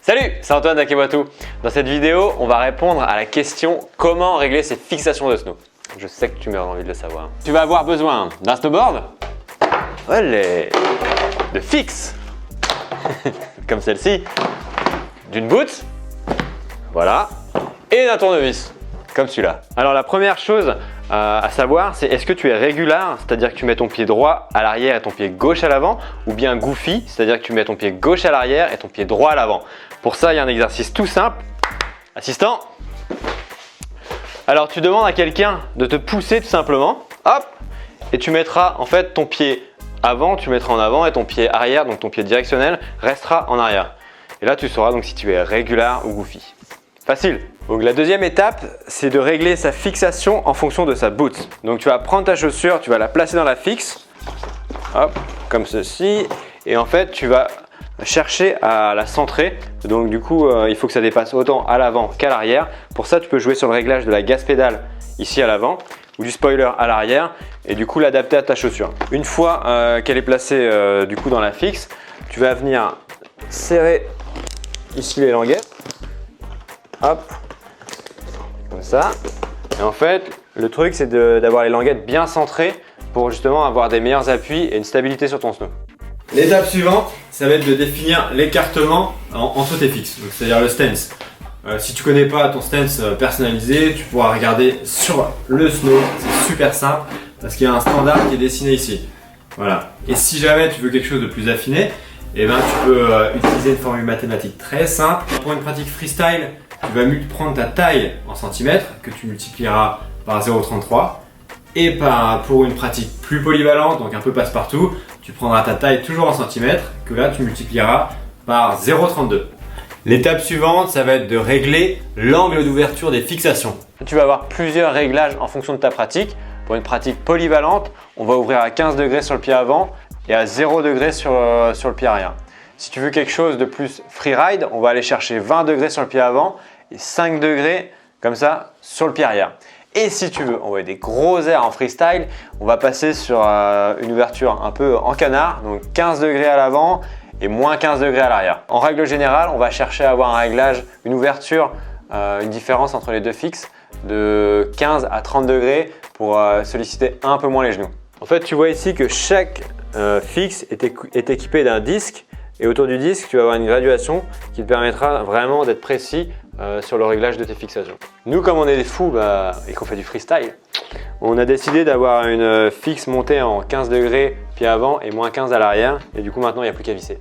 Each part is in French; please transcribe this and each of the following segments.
Salut, c'est Antoine d'Akewatou. Dans cette vidéo, on va répondre à la question comment régler ses fixations de snow. Je sais que tu meurs envie de le savoir. Tu vas avoir besoin d'un snowboard, de fixe, comme celle-ci, d'une boot, voilà, et d'un tournevis, comme celui-là. Alors la première chose à savoir, c'est est-ce que tu es régular, c'est-à-dire que tu mets ton pied droit à l'arrière et ton pied gauche à l'avant, ou bien goofy, c'est-à-dire que tu mets ton pied gauche à l'arrière et ton pied droit à l'avant. Pour ça, il y a un exercice tout simple. Assistant. Alors tu demandes à quelqu'un de te pousser tout simplement, hop, et tu mettras en fait ton pied avant, tu mettras en avant et ton pied arrière, donc ton pied directionnel, restera en arrière. Et là tu sauras donc si tu es régular ou goofy. Facile. Donc la deuxième étape, c'est de régler sa fixation en fonction de sa boot. Donc tu vas prendre ta chaussure, tu vas la placer dans la fixe, hop, comme ceci, et en fait tu vas chercher à la centrer. Donc du coup, il faut que ça dépasse autant à l'avant qu'à l'arrière. Pour ça, tu peux jouer sur le réglage de la gas pédale ici à l'avant ou du spoiler à l'arrière et du coup l'adapter à ta chaussure. Une fois qu'elle est placée du coup dans la fixe, tu vas venir serrer ici les languettes. Hop, comme ça. Et en fait, le truc c'est d'avoir les languettes bien centrées pour justement avoir des meilleurs appuis et une stabilité sur ton snow. L'étape suivante, ça va être de définir l'écartement entre tes fixes, c'est-à-dire le stance. Si tu connais pas ton stance personnalisé, tu pourras regarder sur le snow, c'est super simple parce qu'il y a un standard qui est dessiné ici. Voilà. Et si jamais tu veux quelque chose de plus affiné, eh ben, tu peux utiliser une formule mathématique très simple. Pour une pratique freestyle, tu vas prendre ta taille en centimètres que tu multiplieras par 0,33 et pour une pratique plus polyvalente, donc un peu passe-partout, tu prendras ta taille toujours en centimètres que là tu multiplieras par 0,32. L'étape suivante, ça va être de régler l'angle d'ouverture des fixations. Tu vas avoir plusieurs réglages en fonction de ta pratique. Pour une pratique polyvalente, on va ouvrir à 15 degrés sur le pied avant et à 0 degrés sur le pied arrière. Si tu veux quelque chose de plus freeride, on va aller chercher 20 degrés sur le pied avant et 5 degrés comme ça sur le pied arrière. Et si tu veux envoyer des gros airs en freestyle, on va passer sur une ouverture un peu en canard, donc 15 degrés à l'avant et moins 15 degrés à l'arrière. En règle générale, on va chercher à avoir un réglage, une ouverture, une différence entre les deux fixes de 15 à 30 degrés pour solliciter un peu moins les genoux. En fait, tu vois ici que chaque fixe est équipé d'un disque et autour du disque, tu vas avoir une graduation qui te permettra vraiment d'être précis sur le réglage de tes fixations. Nous, comme on est des fous et qu'on fait du freestyle, on a décidé d'avoir une fixe montée en 15 degrés pied avant et moins 15 à l'arrière. Et du coup, maintenant, il n'y a plus qu'à visser.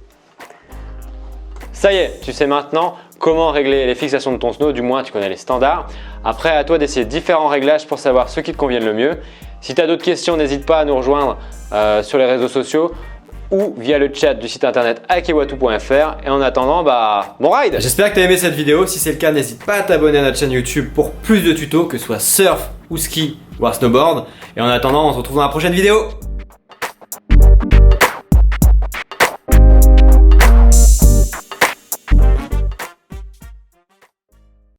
Ça y est, tu sais maintenant comment régler les fixations de ton snow, du moins tu connais les standards. Après, à toi d'essayer différents réglages pour savoir ceux qui te conviennent le mieux. Si tu as d'autres questions, n'hésite pas à nous rejoindre sur les réseaux sociaux ou via le chat du site internet akewatou.fr. Et en attendant, bon ride! J'espère que tu as aimé cette vidéo. Si c'est le cas, n'hésite pas à t'abonner à notre chaîne YouTube pour plus de tutos, que ce soit surf ou ski ou snowboard. Et en attendant, on se retrouve dans la prochaine vidéo.